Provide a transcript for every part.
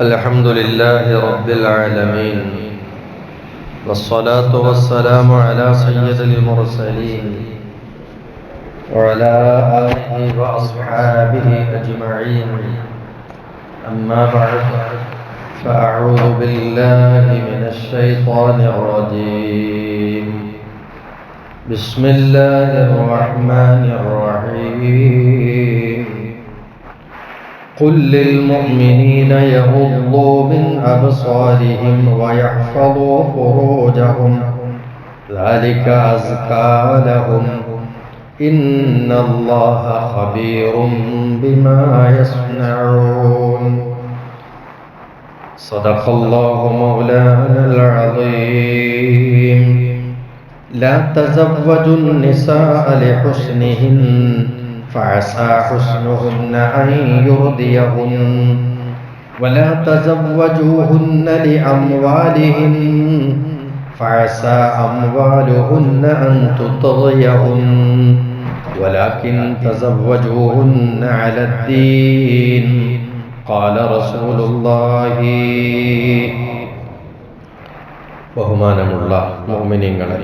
الحمد لله رب العالمين، والصلاة والسلام على سيد المرسلين وعلى آله وأصحابه أجمعين. أما بعد، فأعوذ بالله من الشيطان الرجيم. بسم الله الرحمن الرحيم. قل للمؤمنين يغضوا من أبصارهم ويحفظوا فروجهم ذلك أزكى لهم إن الله خبير بما يصنعون. صدق الله مولانا العظيم. لا تزوجوا النساء لحسنهن فعسى حسنهن أن يرضيهن ولا تزوجوهن لأموالهن فعسى أموالهن أن تطغيهن ولكن تزوجوهن على الدين قال رسول الله. ബഹുമാനമുള്ള മുഅ്മിനീങ്ങളെ,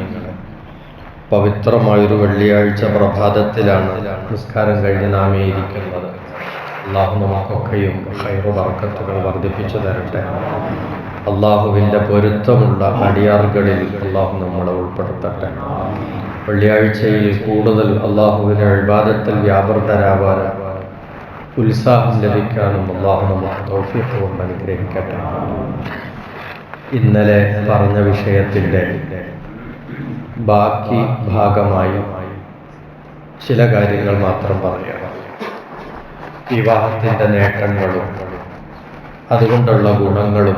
പവിത്രമായൊരു വെള്ളിയാഴ്ച പ്രഭാതത്തിലാണ് നിസ്കാരം കഴിഞ്ഞ് നാം ഇരിക്കുന്നത്. അള്ളാഹു നമുക്കൊക്കെയും ഖൈറു ബർക്കത്തുകൾ വർദ്ധിപ്പിച്ചു തരട്ടെ. അള്ളാഹുവിൻ്റെ പൊരുത്തമുള്ള അടിയാറുകളിൽ അള്ളാഹു നമ്മളെ ഉൾപ്പെടുത്തട്ടെ. വെള്ളിയാഴ്ചയിൽ കൂടുതൽ അള്ളാഹുവിൻ്റെ ഇബാദത്തിൽ വ്യാപൃതരാവാൻ ഉത്സാഹം ലഭിക്കാനും അള്ളാഹു നമുക്ക് തൗഫീഖ് കൊണ്ട് അനുഗ്രഹിക്കട്ടെ. ഇന്നലെ പറഞ്ഞ വിഷയത്തിൻ്റെ ബാക്കി ഭാഗമായി ചില കാര്യങ്ങൾ മാത്രം പറയാം. വിവാഹത്തിൻ്റെ നേട്ടങ്ങളും അതുകൊണ്ടുള്ള ഗുണങ്ങളും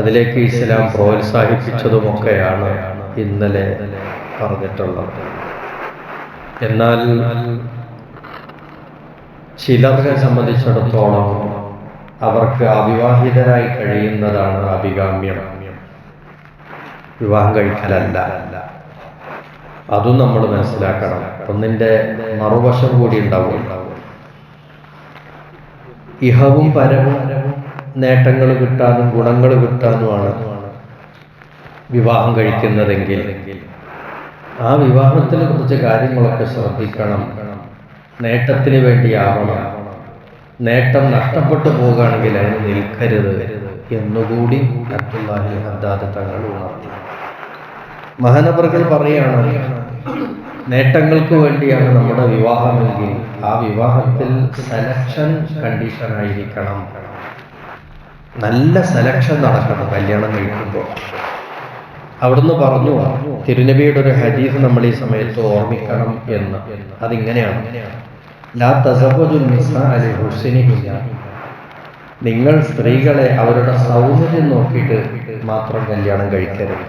അതിലേക്ക് ഇസ്ലാം പ്രോത്സാഹിപ്പിച്ചതുമൊക്കെയാണ് ഇന്നലെ പറഞ്ഞിട്ടുള്ളത്. എന്നാൽ ചിലരെ സംബന്ധിച്ചിടത്തോളം അവർക്ക് അവിവാഹിതരായി കഴിയുന്നതാണ് അഭികാമ്യം, വിവാഹം കഴിക്കലല്ല. അതും നമ്മൾ മനസ്സിലാക്കണം. ഒന്നിൻ്റെ മറുവശം കൂടി ഉണ്ടാവും. ഇഹവും പരവും നേട്ടങ്ങൾ കിട്ടാനും ഗുണങ്ങൾ കിട്ടാനുമാണ് വിവാഹം കഴിക്കുന്നതെങ്കിൽ ആ വിവാഹത്തിനെ കുറിച്ച് കാര്യങ്ങളൊക്കെ ശ്രദ്ധിക്കണം. നേട്ടത്തിന് വേണ്ടിയാവണം. നേട്ടം നഷ്ടപ്പെട്ടു പോകുകയാണെങ്കിൽ അതിന് നിൽക്കരുത് എന്നുകൂടി അബ്ദുല്ലാഹി ഹദ്ദാദ് തങ്ങൾ ഉണർത്തി. മഹാനവറുകൾ പറയുകയാണ്, നേട്ടങ്ങൾക്ക് വേണ്ടിയാണ് നമ്മുടെ വിവാഹമെങ്കിൽ ആ വിവാഹത്തിൽ സെലക്ഷൻ കണ്ടീഷൻ ആയിരിക്കണം. നല്ല സെലക്ഷൻ നടക്കണം കല്യാണം കഴിക്കുമ്പോൾ. അവിടുന്ന് പറഞ്ഞു, തിരുനബിയുടെ ഒരു ഹദീസ് നമ്മൾ ഈ സമയത്ത് ഓർമ്മിക്കണം എന്ന്. അതിങ്ങനെയാണ്, ലാ തസവ്വജു നിസാഅ ലിഹുസ്നിഹിന്ന. നിങ്ങൾ സ്ത്രീകളെ അവരുടെ സൗന്ദര്യം നോക്കിയിട്ട് മാത്രം കല്യാണം കഴിക്കരുത്.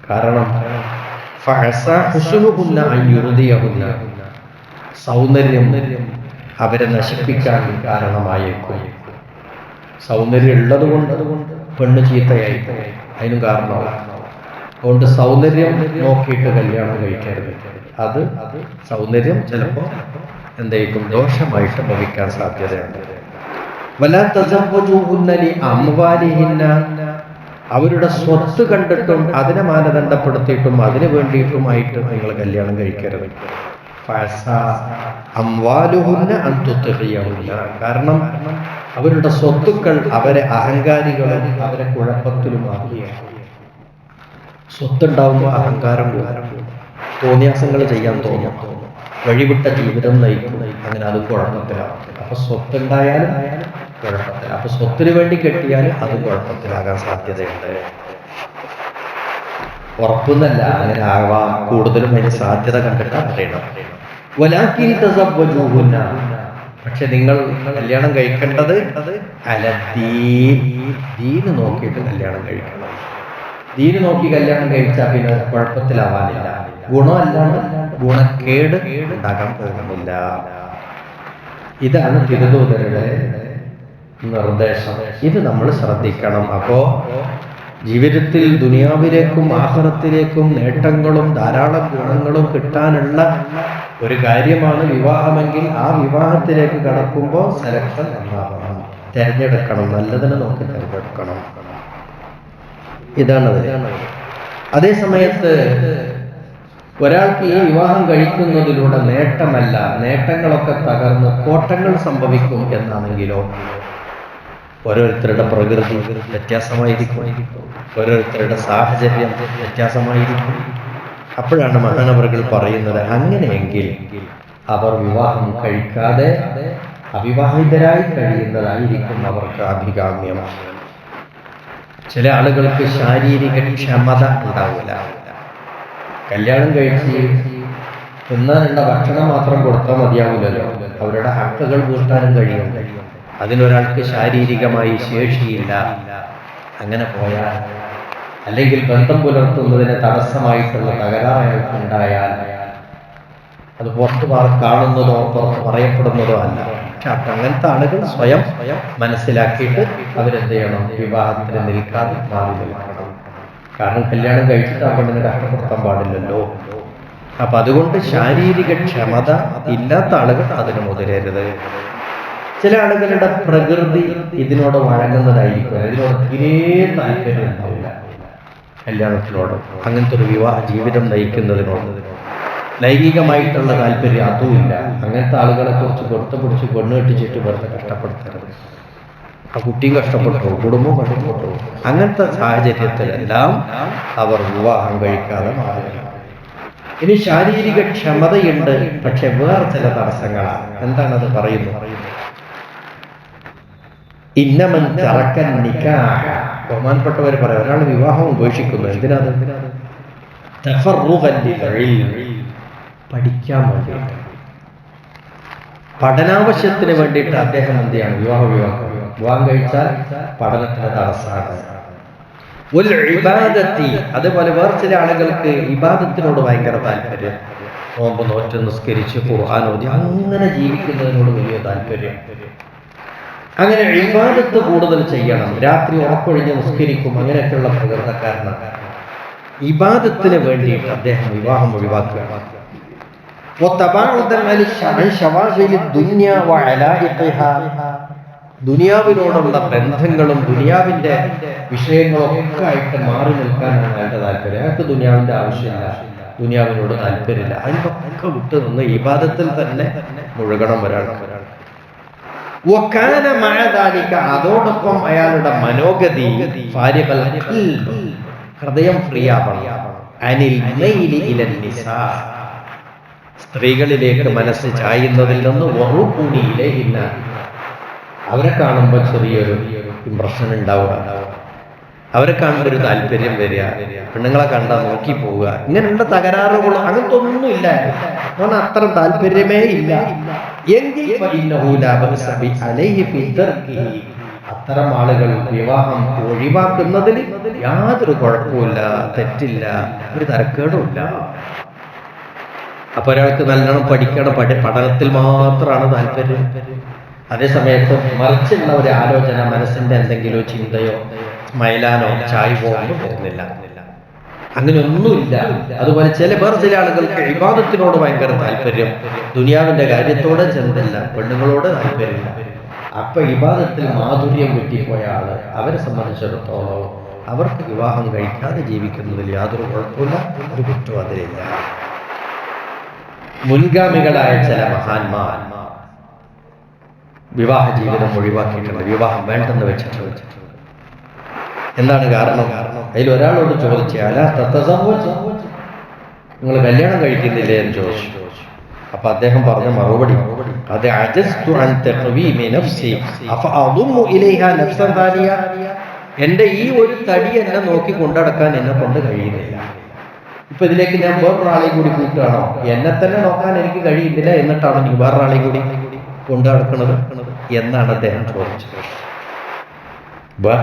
കാരണം ഫഅസാ ഹുസ്നുഹുന്ന അൻ യുർദിയഹുന്ന, സൗന്ദര്യം അവരെ നശിപ്പിക്കാൻ കാരണമായേക്കും. സൗന്ദര്യം ഉള്ളത് കൊണ്ട് പെണ്ണ് ചീത്തയായി അതിനും കാരണമാവും. അതുകൊണ്ട് സൗന്ദര്യം നോക്കിയിട്ട് കല്യാണം കഴിക്കരുത്. അത് സൗന്ദര്യം ചിലപ്പോൾ എന്തായിരിക്കും ദോഷമായിട്ട് ഭവിക്കാൻ സാധ്യതയുണ്ട്. വലാ തസവ്വജൂഹുന്ന ലിഅംവാലിഹിന്ന, അവരുടെ സ്വത്ത് കണ്ടിട്ടും അതിനെ മാനദണ്ഡപ്പെടുത്തിയിട്ടും അതിനു വേണ്ടിയിട്ടുമായിട്ട് നിങ്ങൾ കല്യാണം കഴിക്കരുത്. ഫഅസാ അംവാലുഹുന്ന അൻ തുത്ഗിയഹുന്ന, കാരണം അവരുടെ സ്വത്തുക്കൾ അവരെ അഹങ്കാരികളും അവരെ കുഴപ്പത്തിലുമാക്കുകയാണ്. സ്വത്തുണ്ടാവുമ്പോൾ അഹങ്കാരം കൂടും, തോന്നിയാസങ്ങൾ ചെയ്യാൻ തോന്നും, വഴിവിട്ട ജീവിതം നയിക്കും. അങ്ങനെ അത് കുഴപ്പത്തിലാവും. അപ്പൊ സ്വത്തുണ്ടായാലും കുഴപ്പത്തില. അപ്പൊ സ്വത്തിന് വേണ്ടി കെട്ടിയാലും അത് കുഴപ്പത്തിലാകാൻ സാധ്യതയുണ്ട്. ഉറപ്പൊന്നല്ല, അങ്ങനെ ആവാം. കൂടുതലും അതിന് സാധ്യത കണ്ടിട്ടാ പറയണം. വലാകിൻ തസവ്വജൂഹുന്ന, പക്ഷെ നിങ്ങൾ കല്യാണം കഴിക്കേണ്ടത് ദീന് നോക്കിയിട്ട് കല്യാണം കഴിക്കണം. ദീന് നോക്കി കല്യാണം കഴിച്ചാൽ പിന്നെ കുഴപ്പത്തിലാവാനില്ല. ഗുണമല്ലാണ്ട് ഗുണക്കേട് ഉണ്ടാകാൻ പോകുന്നില്ല. ഇതാണ് തിരുദൂതരുടെ നിർദ്ദേശം. ഇത് നമ്മൾ ശ്രദ്ധിക്കണം. അപ്പോ ജീവിതത്തിൽ ദുനിയാവിലേക്കും ആഖിറത്തിലേക്കും നേട്ടങ്ങളും ധാരാളം ഗുണങ്ങളും കിട്ടാനുള്ള ഒരു കാര്യമാണ് വിവാഹമെങ്കിൽ ആ വിവാഹത്തിലേക്ക് കടക്കുമ്പോൾ സെലക്ഷൻ ഉണ്ടാവണം. തിരഞ്ഞെടുക്കണം, നല്ലതിനെ നോക്കി തിരഞ്ഞെടുക്കണം. ഇതാണത്. അതേ സമയത്ത് ഒരാൾക്ക് ഈ വിവാഹം കഴിക്കുന്നതിലൂടെ നേട്ടമല്ല, നേട്ടങ്ങളൊക്കെ തകർന്ന് കോട്ടങ്ങൾ സംഭവിക്കും എന്നാണെങ്കിലോ ഓരോരുത്തരുടെ പ്രകൃതി വ്യത്യാസമായിരിക്കും, ഓരോരുത്തരുടെ സാഹചര്യം വ്യത്യാസമായിരിക്കും. അപ്പോഴാണ് മഹാനവറുകൾ പറയുന്നത്, അങ്ങനെയെങ്കിൽ അവർ വിവാഹം കഴിക്കാതെ അവിവാഹിതരായി കഴിയുന്നതായിരിക്കും അവർക്ക് അഭികാമ്യം. ചില ആളുകൾക്ക് ശാരീരിക ക്ഷമത ഉണ്ടാവില്ല. കല്യാണം കഴിച്ച് തിന്നാനുള്ള ഭക്ഷണം മാത്രം കൊടുത്താൽ മതിയാവില്ലല്ലോ, അവരുടെ ഹക്കുകൾ വീട്ടാനും കഴിയും. അതിനൊരാൾക്ക് ശാരീരികമായി ശേഷിയില്ല. അങ്ങനെ പോയാൽ, അല്ലെങ്കിൽ ബന്ധം പുലർത്തുന്നതിന് തടസ്സമായിട്ടുള്ള തകരാറുണ്ടായാൽ അത് പുറത്ത് കാണുന്നതോ പുറത്ത് പറയപ്പെടുന്നതോ അല്ല. പക്ഷെ അങ്ങനത്തെ ആളുകൾ സ്വയം മനസ്സിലാക്കിയിട്ട് അവരെന്ത് ചെയ്യണം? വിവാഹത്തിന് നിൽക്കാതെ മാറി നിൽക്കണം. കാരണം കല്യാണം കഴിച്ചിട്ട് ആ പെണ്ണിനെ കഷ്ടപ്പെടുത്താൻ പാടില്ലല്ലോ. അപ്പൊ അതുകൊണ്ട് ശാരീരിക ക്ഷമത ഇല്ലാത്ത ആളുകൾ അതിന് മുതിരരുത്. ചില ആളുകളുടെ പ്രകൃതി ഇതിനോട് വഴങ്ങുന്നതായിരിക്കും, ഇതിനോട് തീരെ താല്പര്യം ഉണ്ടാവില്ല. കല്യാണത്തിനോട്, അങ്ങനത്തെ ഒരു വിവാഹ ജീവിതം നയിക്കുന്നതിനോട് ലൈംഗികമായിട്ടുള്ള താല്പര്യം അതുമില്ല. അങ്ങനത്തെ ആളുകളെ കുറിച്ച് പൊറുത്തുപിടിച്ച് പെണ്ണ് കെട്ടിച്ചിട്ട് വെറുതെ കഷ്ടപ്പെടുത്തരുത്. ആ കുട്ടിയും കഷ്ടപ്പെട്ടു, കുടുംബവും കഷ്ടപ്പെട്ടു. അങ്ങനത്തെ സാഹചര്യത്തിലെല്ലാം അവർ വിവാഹം കഴിക്കാതെ മാറില്ല. ഇനി ശാരീരിക ക്ഷമതയുണ്ട്, പക്ഷെ വേറെ ചില തടസ്സങ്ങളാണ്. എന്താണത് പറയുന്നത്? ഇന്നമൻ തറക്കൻ നിക്കാഹ. ബഹുമാനപ്പെട്ടവർ പറയാം, ഒരാൾ വിവാഹം ഉപേക്ഷിക്കുന്നു. എന്തിനാണ്? പഠിക്കാൻ വേണ്ടിയിട്ട്, പഠനാവശ്യത്തിന് വേണ്ടിയിട്ട് അദ്ദേഹം എന്ത് ചെയ്യണം? വിവാഹം കഴിച്ചാൽ പഠനത്തിന് തടസ്സമാണ്. അതുപോലെ വേറെ ചില ആളുകൾക്ക് ഇബാദത്തിനോട് ഭയങ്കര താല്പര്യം, നോമ്പ് നോറ്റ് നിസ്കരിച്ച് ഖുർആൻ ഓതി അങ്ങനെ ജീവിക്കുന്നതിനോട് വലിയ താല്പര്യം. അങ്ങനെ ഇബാദത്ത് കൂടുതൽ ചെയ്യണം, രാത്രി ഉറക്കൊഴിഞ്ഞ് നിസ്കരിക്കും, അങ്ങനെയൊക്കെയുള്ള പ്രകൃതക്കാരനാണ്. ഇബാദത്തിന് വേണ്ടിയിട്ട് അദ്ദേഹം വിവാഹം ഒഴിവാക്കുക. ദുനിയാവിനോടുള്ള ബന്ധങ്ങളും ദുനിയാവിന്റെ വിഷയങ്ങളും ഒക്കെ ആയിട്ട് മാറി നിൽക്കാനാണ് അയാളുടെ താല്പര്യം. അയാൾക്ക് ദുനിയാവിന്റെ ആവശ്യമില്ല, ദുനിയാവിനോട് താല്പര്യമില്ല. അതിനൊക്കെ വിട്ടു നിന്ന് ഇബാദത്തിൽ തന്നെ മുഴുകണം ഒരാൾക്ക്. അതോടൊപ്പം അയാളുടെ മനോഗതി, ഹൃദയം ഫ്രീ ആവണം. സ്ത്രീകളിലേക്ക് മനസ്സ് ചായുന്നതിൽ നിന്ന് വറുകൂടിയില്ല. അവരെ കാണുമ്പോൾ ചെറിയൊരു ഇംപ്രഷൻ ഉണ്ടാവുക, അവരെ കാണുമ്പോൾ ഒരു താല്പര്യം വരിക, പെണ്ണുങ്ങളെ കണ്ടാൽ നോക്കി പോവുക, ഇങ്ങനെയുള്ള തകരാറുകളും അങ്ങനത്തെ ഒന്നുമില്ല. അത്ര താല്പര്യമേ ഇല്ല എങ്കിൽ അത്തരം ആളുകൾ വിവാഹം ഒഴിവാക്കുന്നതിൽ യാതൊരു കുഴപ്പമില്ല, തെറ്റില്ല, ഒരു തരക്കേടുമില്ല. അപ്പൊ ഒരാൾക്ക് നല്ലോണം പഠിക്കണം, പഠനത്തിൽ മാത്രമാണ് താല്പര്യം. അതേസമയത്ത് മറിച്ചുള്ള ഒരു ആലോചന, മനസ്സിന്റെ എന്തെങ്കിലും ചിന്തയോ മൈലാനോ ചായ്വോ ഒന്നും വരുന്നില്ല. അങ്ങനെയൊന്നുമില്ല. അതുപോലെ വേറെ ചില ആളുകൾക്ക് ഇബാദത്തിനോട് ഭയങ്കര താല്പര്യം, ദുനിയാവിന്റെ കാര്യത്തോടെ ചെന്നില്ല, പെണ്ണുങ്ങളോട് താല്പര്യമില്ല. അപ്പൊ ഇബാദത്തിൽ മാധുര്യം കിട്ടിപ്പോയ ആള്, അവരെ സംബന്ധിച്ചിടത്തോളം അവർക്ക് വിവാഹം കഴിക്കാതെ ജീവിക്കുന്നതിൽ യാതൊരു കുഴപ്പമില്ല, ഒരു കുറ്റവും അതിലില്ല. മുൻഗാമികളായ ചില മഹാന്മാർ വിവാഹ ജീവിതം ഒഴിവാക്കിയിട്ടുണ്ട്, വിവാഹം വേണ്ടെന്ന് വെച്ചിട്ടുണ്ട്. എന്താണ് കാരണം? അതിൽ ഒരാളോട് ചോദിച്ചാൽ നിങ്ങൾ കല്യാണം കഴിക്കുന്നില്ലേ എന്ന് ചോദിച്ചു. അപ്പൊ അദ്ദേഹം പറഞ്ഞ മറുപടി, അത് എന്റെ ഈ ഒരു തടി എന്നെ നോക്കി കൊണ്ടടക്കാൻ എന്നെ കൊണ്ട് കഴിയുന്നില്ല. ഇപ്പൊ ഇതിലേക്ക് ഞാൻ വേറൊരാളെയും കൂടി കൂട്ടുകയാണോ? എന്നെ തന്നെ നോക്കാൻ എനിക്ക് കഴിയുന്നില്ല, എന്നിട്ടാണ് നീ വേറൊരാളെയും കൂടി കൊണ്ടു നടക്കുന്നത് എന്നാണ് അദ്ദേഹം ചോദിച്ചത്.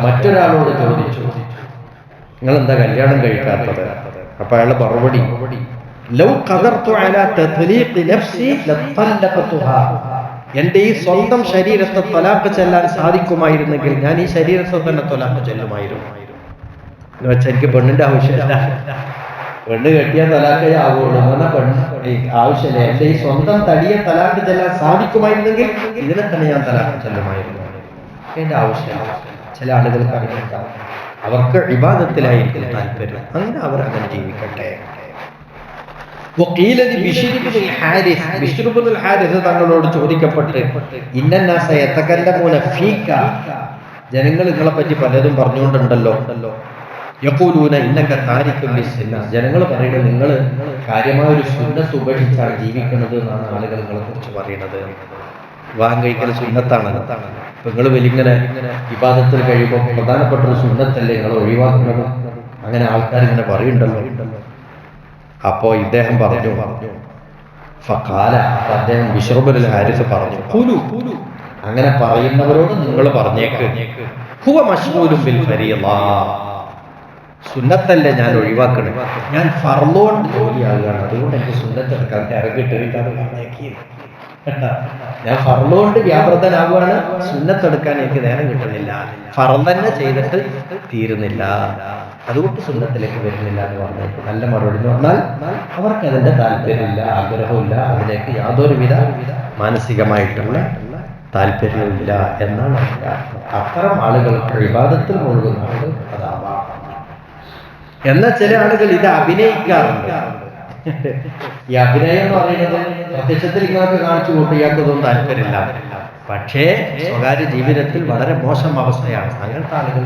മറ്റൊരാളോട് ചോദിച്ചു, നിങ്ങൾ എന്താ കല്യാണം കഴിക്കാത്തത്? അപ്പൊ അയാളുടെ മറുപടി, എന്റെ ഈ സ്വന്തം ശരീരത്തെ തൊലാഖ് ചെല്ലാൻ സാധിക്കുമായിരുന്നെങ്കിൽ ഞാൻ ഈ ശരീരത്തെ തന്നെ തൊലാഖ് ചെല്ലുമായിരുന്നു. എന്ന് വെച്ചാൽ എനിക്ക് പെണ്ണിന്റെ ആവശ്യമില്ല, പെണ്ണ് കെട്ടിയാൽ തലാഖേ ആവുള്ളൂ എന്നാ പെണ്ണ് ആവശ്യമില്ല. എന്റെ ഈ സ്വന്തം തടിയെ തലാഖ് ചെല്ലാൻ സാധിക്കുമായിരുന്നെങ്കിൽ ഇതിനെ തന്നെ ഞാൻ തലാഖ് ചെല്ലുമായിരുന്നു. അതിൻ്റെ ആവശ്യമില്ല. ചില ആളുകൾക്ക് അങ്ങനെ ഉണ്ടാവും, അവർക്ക് ഇബാദത്തിലായിരിക്കും താല്പര്യം, അങ്ങനെ അവർ അങ്ങനെ ജീവിക്കട്ടെ. ബിശ്ർ ഇബ്നുൽ ഹാരിസ് തങ്ങളോട് ചോദിക്കപ്പെട്ട് ഇന്നന്നാസ യതകല്ലമൂന ഫീക, ജനങ്ങൾ നിങ്ങളെ പറ്റി പലതും പറഞ്ഞുകൊണ്ടുണ്ടല്ലോ, യഖൂലൂന ഇന്നക താരിഖുൽ ലിസ്സുന്ന, ജനങ്ങൾ പറയുന്നത് നിങ്ങൾ കാര്യമായ ഒരു സുന്നത്ത് ഉപേക്ഷിച്ചാണ് ജീവിക്കുന്നത് എന്നാണ് ആളുകൾ നിങ്ങളെ കുറിച്ച് പറയുന്നത്. വിവാഹം കഴിക്കൽ സുന്നത്താണ്. ഇപ്പൊ നിങ്ങൾ വലിങ്ങനെ ഇബാദത്തിൽ കഴിയുമ്പോൾ പ്രധാനപ്പെട്ട ഒരു സുന്നത്തല്ലേ നിങ്ങൾ ഒഴിവാക്കുന്നത്, അങ്ങനെ ആൾക്കാർ ഇങ്ങനെ പറയുന്നുണ്ടല്ലോ. അപ്പോ ഇദ്ദേഹം പറഞ്ഞു ഫഖാല, അദ്ദേഹം ബിശ്ർ ഇബ്നുൽ ഹാരിസ് പറഞ്ഞു, ഖുലു, അങ്ങനെ പറയുന്നവരോട് നിങ്ങൾ പറഞ്ഞേക്ക്, ഹുവ മശ്ഗൂലുൻ ബിൽ ഫരീള, സുന്നത്തല്ലേ ഞാൻ ഒഴിവാക്കണേ, ഞാൻ ഫർളോണ്ട് ജോലിയാകുകയാണ്, അതുകൊണ്ട് എനിക്ക് സുന്നത്ത് എടുക്കാൻ ഇറങ്ങിയിട്ടിരിക്കാതെ ഞാൻ ഫർളോണ്ട് വ്യാപൃതനാകുകയാണ്, സുന്നത്തെടുക്കാൻ എനിക്ക് നേരം കിട്ടുന്നില്ല, ഫർള് തന്നെ ചെയ്തിട്ട് തീരുന്നില്ല, അതുകൊണ്ട് സുന്നത്തിലേക്ക് വരുന്നില്ല എന്ന് പറഞ്ഞേക്കും. നല്ല മറുപടി എന്ന് പറഞ്ഞാൽ അവർക്ക് അതിന്റെ താല്പര്യമില്ല, ആഗ്രഹമില്ല, അതിലേക്ക് യാതൊരുവിധ മാനസികമായിട്ടുള്ള താല്പര്യമില്ല എന്നാണ് അത്തരം ആളുകൾക്ക് ഇബാദത്തിൽ മുഴുകുന്നത് അതാവാം. എന്നാൽ ചില ആളുകൾ ഇത് അഭിനയിക്കാറുണ്ട്. ഈ അഭിനയം എന്ന് പറയുന്നത് പ്രത്യക്ഷത്തിൽ ഇങ്ങനെയൊക്കെ കാണിച്ചു കൂട്ടി ഇയാൾക്കൊന്നും താല്പര്യമില്ല, പക്ഷേ സ്വകാര്യ ജീവിതത്തിൽ വളരെ മോശം അവസ്ഥയാണ്. അങ്ങനത്തെ ആളുകൾ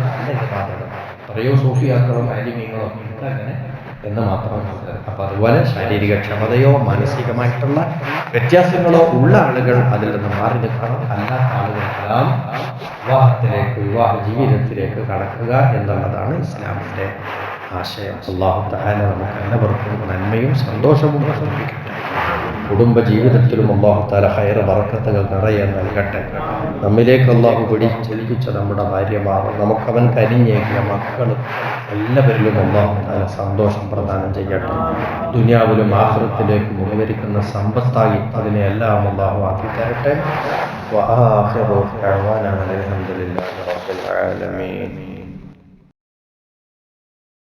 പറയോ സൂഫിയാക്കളോ ആലിമീങ്ങളോ അങ്ങനെ എന്ന് മാത്രം. അപ്പൊ അതുപോലെ ശാരീരിക ക്ഷമതയോ മാനസികമായിട്ടുള്ള വ്യത്യാസങ്ങളോ ഉള്ള ആളുകൾ അതിൽ നിന്ന് മാറി നിൽക്കണം. അല്ലാത്ത ആളുകളെല്ലാം വിവാഹ ജീവിതത്തിലേക്ക് കടക്കുക എന്നുള്ളതാണ് ഇസ്ലാമിന്റെ ആശയം. അല്ലാഹു തആല നമുക്ക് എല്ലാവർക്കും നന്മയും സന്തോഷവും വർദ്ധിപ്പിക്കട്ടെ. കുടുംബ ജീവിതത്തിലും അല്ലാഹു തആല ഖൈർ ബറക്കത്തുകൾ നിറയെ നൽകട്ടെ. നമ്മിലേക്ക് അല്ലാഹു പിടിച്ചേൽപ്പിച്ച നമ്മുടെ ഭാര്യമാർ, നമുക്കവൻ കരിഞ്ഞേക്കിയ മക്കൾ എല്ലാവരിലും അല്ലാഹു തആല സന്തോഷം പ്രദാനം ചെയ്യട്ടെ. ദുനിയാവിലും ആഖിറത്തിലേക്ക് മുൻവരിക്കുന്ന സമ്പത്തായി അതിനെ എല്ലാം അല്ലാഹു ആക്കി തരട്ടെ. വആഖിറു ദഅവാന